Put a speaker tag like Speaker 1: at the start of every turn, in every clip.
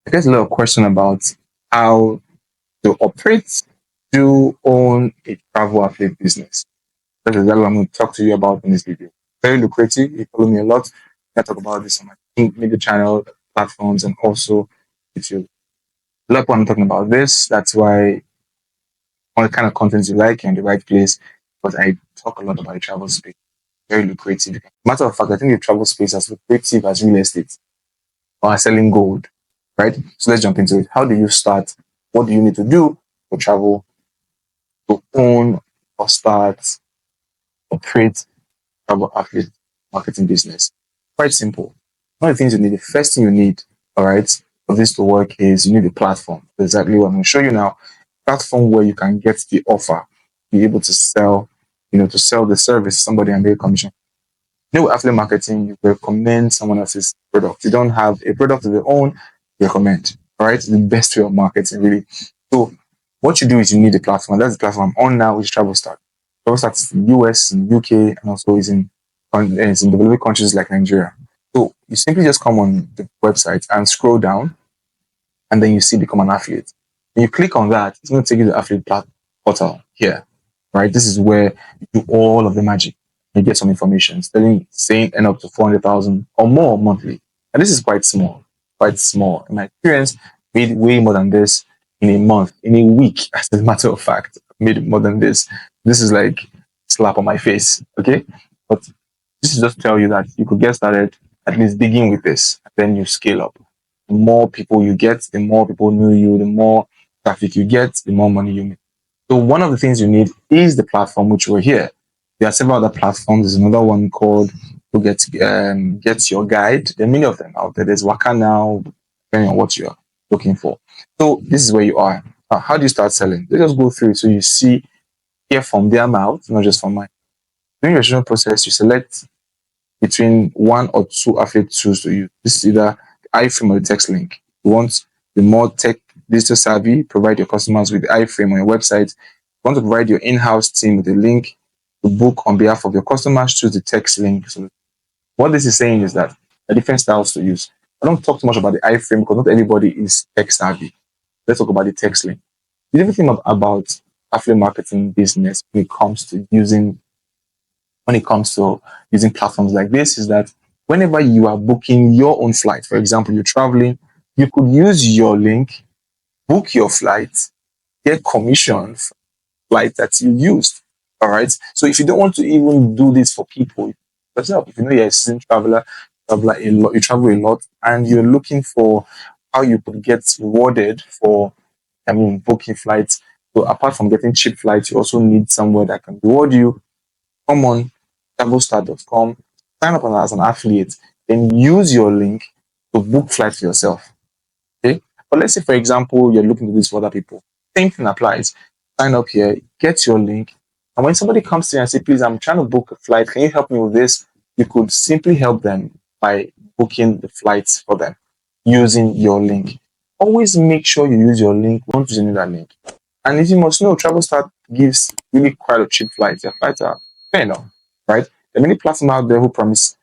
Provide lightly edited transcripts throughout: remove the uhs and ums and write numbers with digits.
Speaker 1: I get a lot of question about how to operate, to own a travel affiliate business. That's exactly what I'm going to talk to you about in this video. Very lucrative. You follow me a lot. I talk about this on my media channel, platforms, and also YouTube. A lot of people I'm talking about this. That's why all the kind of content you like, you're in the right place. But I talk a lot about the travel space. Very lucrative. Matter of fact, I think the travel space as lucrative as real estate or selling gold, right? So let's jump into it. How do you start? What do you need to do to travel, to own or start, operate travel affiliate marketing business? Quite simple. One of the things you need, the first thing you need, all right, for this to work is you need a platform. That's exactly what I'm going to show you now. Platform where you can get the offer, be able to sell, to sell the service to somebody and get a commission. With affiliate marketing, you recommend someone else's product. You don't have a product of your own, you recommend. All right, the best way of marketing, really. So, what you do is you need a platform. That's the platform I'm on now, which is TravelStart. TravelStart is in the US, in the UK, and also is in developing countries like Nigeria. So, you simply just come on the website and scroll down, and then you see become an affiliate. When you click on that, it's going to take you to the affiliate portal here. Right, this is where you do all of the magic. You get some information saying earn up to 400,000 or more monthly. And this is quite small, quite small. In my experience, made way more than this in a month, in a week, as a matter of fact, made more than this. This is like slap on my face, okay? But this is just to tell you that you could get started, at least begin with this, and then you scale up. The more people you get, the more people know you, the more traffic you get, the more money you make. So one of the things you need is the platform, which we're here. There are several other platforms. There's another one called Get Your Guide. There are many of them out there. There's Waka Now, depending on what you're looking for. So this is where you are. How do you start selling? Let's just go through it so you see, hear from their mouth, not just from mine. During your registration process, you select between one or two affiliate tools to use. This is either the iframe or the text link. You want the more tech digital savvy, provide your customers with the iframe on your website. You want to provide your in-house team with a link to book on behalf of your customers, choose the text link. So what this is saying is that there are different styles to use. I don't talk too much about the iframe because not everybody is tech savvy. Let's talk about the text link. The different thing about affiliate marketing business when it comes to using platforms like this is that whenever you are booking your own flight, for example, you're traveling, you could use your link, book your flight, get commission for the flight that you used. All right. So if you don't want to even do this for people yourself, if you know you're a seasoned traveler, you travel a lot, and you're looking for how you could get rewarded for, booking flights. So apart from getting cheap flights, you also need somewhere that can reward you. Come on, TravelStart.com, sign up as an affiliate, then use your link to book flights for yourself. Okay. But let's say, for example, you're looking to do this for other people. Same thing applies. Sign up here, get your link. And when somebody comes to you and say, please, I'm trying to book a flight, can you help me with this? You could simply help them by booking the flights for them using your link. Always make sure you use your link, don't use any other link. And as you must know, TravelStart gives really quite a cheap flights. Their flights are fair enough, right? There are many platforms out there who promise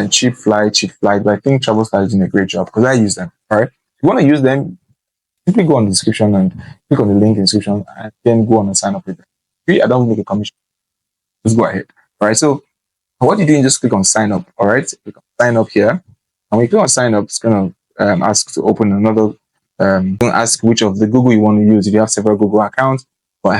Speaker 1: cheap flight, but I think TravelStart is doing a great job because I use them, all right? If you want to use them, simply go on the description and click on the link in the description and then go on and sign up with them. I don't make a commission. Just go ahead. All right. So what you do is just click on sign up. All right. Click on sign up here. And when you click on sign up, it's going to ask to open another. Going to ask which of the Google you want to use. If you have several Google accounts, but I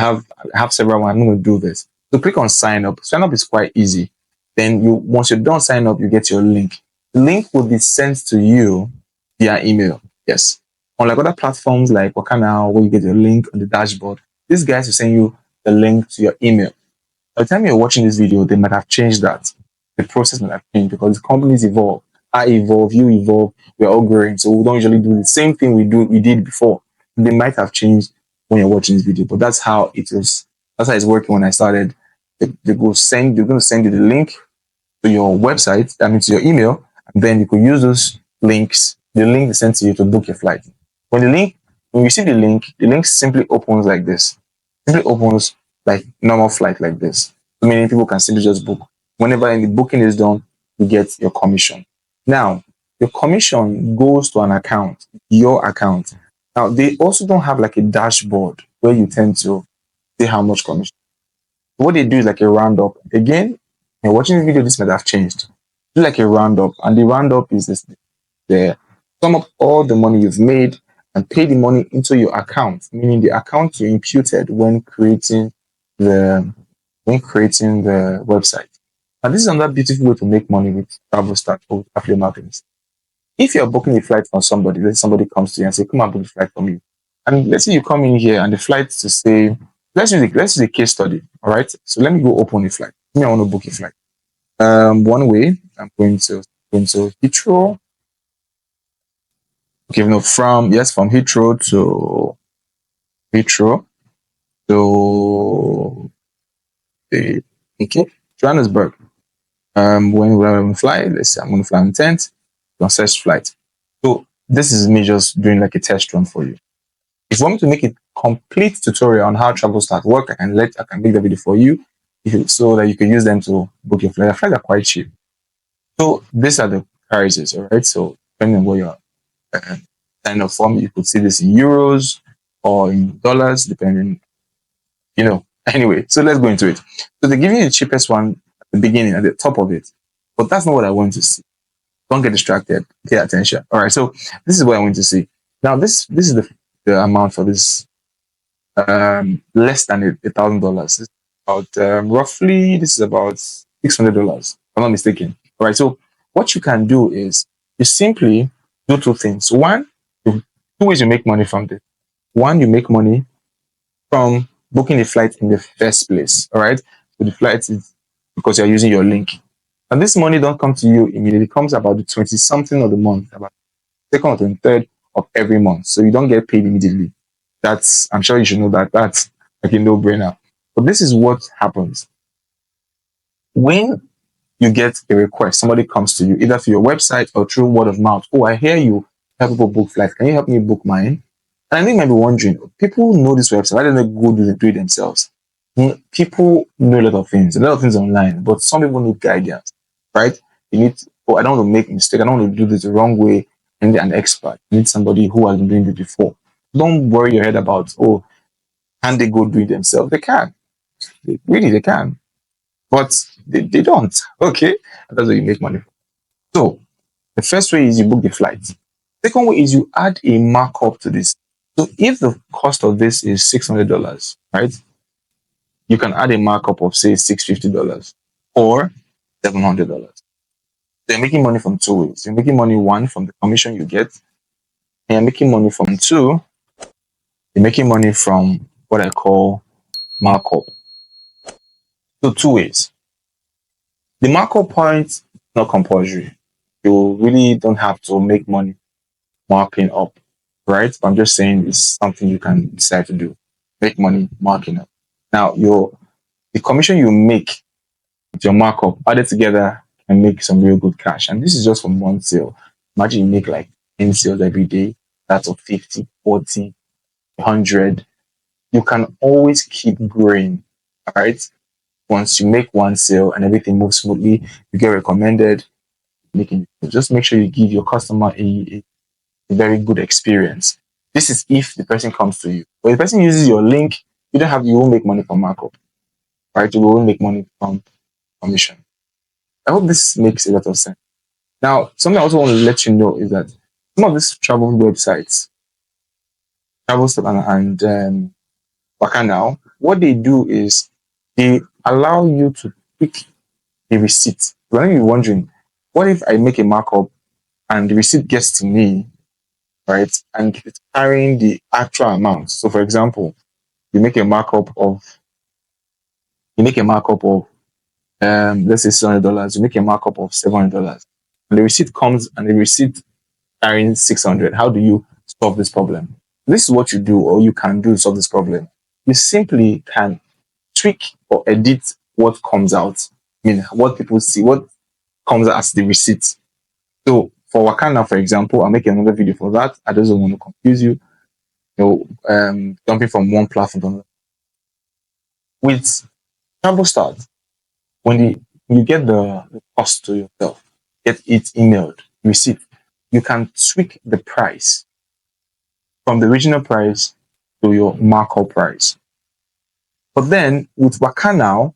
Speaker 1: have several. I'm going to do this. So click on sign up. Sign up is quite easy. Then once you're done sign up, you get your link. The link will be sent to you via email. Yes. Unlike other platforms like Waka Now, where you get your link on the dashboard, these guys will send you the link to your email. By the time you're watching this video, they might have changed that. The process might have changed because companies evolve. I evolve, you evolve, we're all growing. So we don't usually do the same thing we did before. They might have changed when you're watching this video, but that's how it was. That's how it's working when I started. They're going to send you the link to your website, to your email, and then you could use those links. The link is sent to you to book your flight. When you see the link simply opens like this. Simply opens like normal flight like this. So many people can simply just book. Whenever any booking is done, you get your commission. Now, Your commission goes to an account, your account. Now they also don't have like a dashboard where you tend to see how much commission. What they do is like a roundup. Again, you're watching the video, this might have changed. Do like a roundup, and the roundup is this: the sum up all the money you've made and pay the money into your account, meaning the account you imputed the when creating the website. And this is another beautiful way to make money with travel start or affiliate marketing. If you're booking a flight from somebody, let's say somebody comes to you and say, "Come and book a flight for me." And let's say you come in here and the flight to say, let's use a case study. All right. So let me go open a flight. Me, I want to book a flight. One way I'm going to Heathrow. Okay, no, from Heathrow Heathrow to the okay Johannesburg. When we're on flight, let's say I'm going to fly on 10th, on search flight. So this is me just doing like a test run for you. If you want me to make a complete tutorial on how travel start work, I can make the video for you, so that you can use them to book your flight. The flights are quite cheap. So these are the prices, all right. So depending on what you're uh, signing up for, you could see this in euros or in dollars, depending, you know. Anyway, so let's go into it. So they give you the cheapest one at the beginning, at the top of it, but that's not what I want to see. Don't get distracted. Pay attention. All right. So this is what I want to see. Now this is the amount for this less than $1,000. About roughly this is about $600. If I'm not mistaken. All right. So what you can do is you simply do two things. One, two ways you make money from this. One, you make money from booking the flight in the first place. All right. So the flight is because you're using your link. And this money don't come to you immediately. It comes about the 20 something of the month, about second or 23rd of every month. So you don't get paid immediately. I'm sure you should know that. That's like a no brainer. But this is what happens when you get a request. Somebody comes to you either through your website or through word of mouth. Oh, I hear you help people book flights. Can you help me book mine? And I think you might be wondering, people know this website. Why don't they go do it themselves? People know a lot of things online, but some people need guidance, right? You need, oh, I don't want to make a mistake. I don't want to do this the wrong way. I need an expert. You need somebody who has been doing it before. Don't worry your head about, oh, can they go do it themselves? They can. They can. But they don't. Okay. And that's how you make money. So the first way is you book the flight. Second way is you add a markup to this. So if the cost of this is $600, right? You can add a markup of say $650 or $700. They're making money from two ways. You're making money, one, from the commission you get, and you're making money from two, you're making money from what I call markup. So two ways. The markup point is not compulsory. You really don't have to make money marking up, right? But I'm just saying it's something you can decide to do. Make money marking up. Now, the commission you make with your markup added together can make some real good cash. And this is just from one sale. Imagine you make like 10 sales every day. That's of 50, 40, 100. You can always keep growing. All right. Once you make one sale and everything moves smoothly, you get recommended. Just make sure you give your customer a very good experience. This is if the person comes to you. But if the person uses your link, you won't make money from markup. Right? You won't make money from commission. I hope this makes a lot of sense. Now, something I also want to let you know is that some of these travel websites, Travelstop and Now, what they do is they allow you to pick the receipt. When you're wondering, what if I make a markup and the receipt gets to me, right? And it's carrying the actual amount. So, for example, you make a markup of let's say $600. You make a markup of $700, and the receipt comes and the receipt carrying 600. How do you solve this problem? This is what you do, or you can do to solve this problem. You simply can tweak or edit what comes out. I mean, what people see, what comes out as the receipt. So for Wakanda, for example, I'll make another video for that. I just don't want to confuse you. Jumping from one platform to another. With Travel Start, when you get the cost to yourself, get it emailed, receipt. you can tweak the price from the original price to your markup price. But then with Waka Now,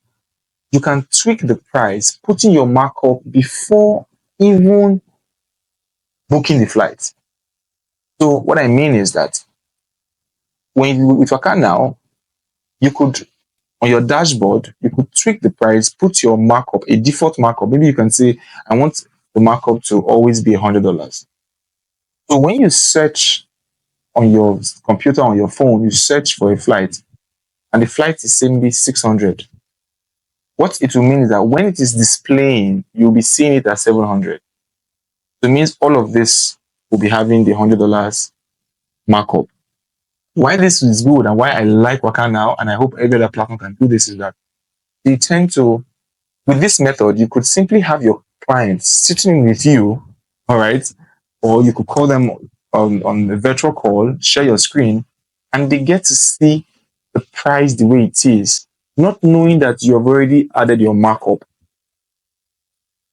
Speaker 1: you can tweak the price, putting your markup before even booking the flight. So what I mean is that with Waka Now, you could on your dashboard, you could tweak the price, put your markup, a default markup. Maybe you can say, I want the markup to always be $100. So when you search on your computer, on your phone, you search for a flight, and the flight is simply 600. What it will mean is that when it is displaying, you'll be seeing it at 700. So it means all of this will be having the $100 markup. Why this is good and why I like Waka Now, and I hope every other platform can do this, is that they tend to, with this method, you could simply have your clients sitting with you, all right, or you could call them on a virtual call, share your screen, and they get to see the price the way it is, not knowing that you have already added your markup.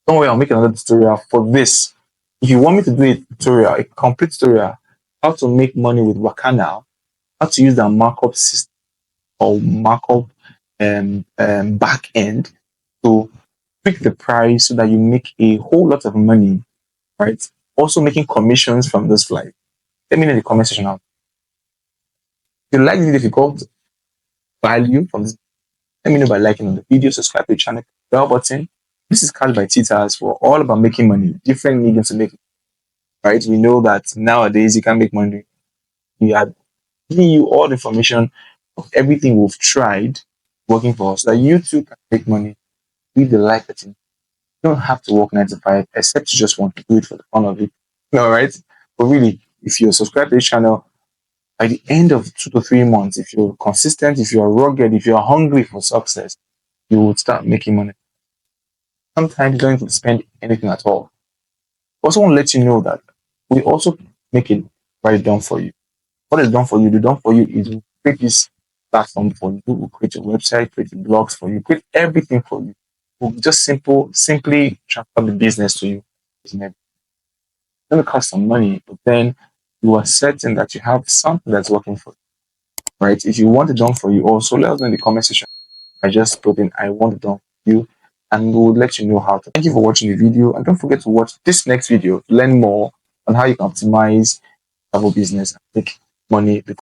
Speaker 1: Don't worry, I'll make another tutorial for this. If you want me to do a tutorial, a complete tutorial, how to make money with Waka Now, how to use the markup system or markup back end to pick the price so that you make a whole lot of money, right? Also making commissions from this flight. Let me know in the comment section now. If you like the difficult value from this, let me know by liking on the video, subscribe to the channel, bell button. This is Cash by Titas for all about making money, different mediums to make it. Right? We know that nowadays you can make money. We are giving you all the information of everything we've tried working for us, so that you too can make money. Leave the like button. You don't have to work 9 to 5, except you just want to do it for the fun of it. All right? But really, if you're subscribed to this channel, by the end of 2 to 3 months, if you're consistent, if you're rugged, if you're hungry for success, you will start making money. Sometimes you don't need to spend anything at all. I also want to let you know that we also make it right done for you. What is done for you? The done for you is we create this platform for you. We'll create your website, create the blogs for you, create everything for you. We'll just simply transfer the business to you. It's going to cost some money, but then you are certain that you have something that's working for you. Right? If you want it done for you, also let us know in the comment section. I just put in I want it done for you, and we'll let you know how to. Thank you for watching the video, and don't forget to watch this next video to learn more on how you can optimize travel business and make money.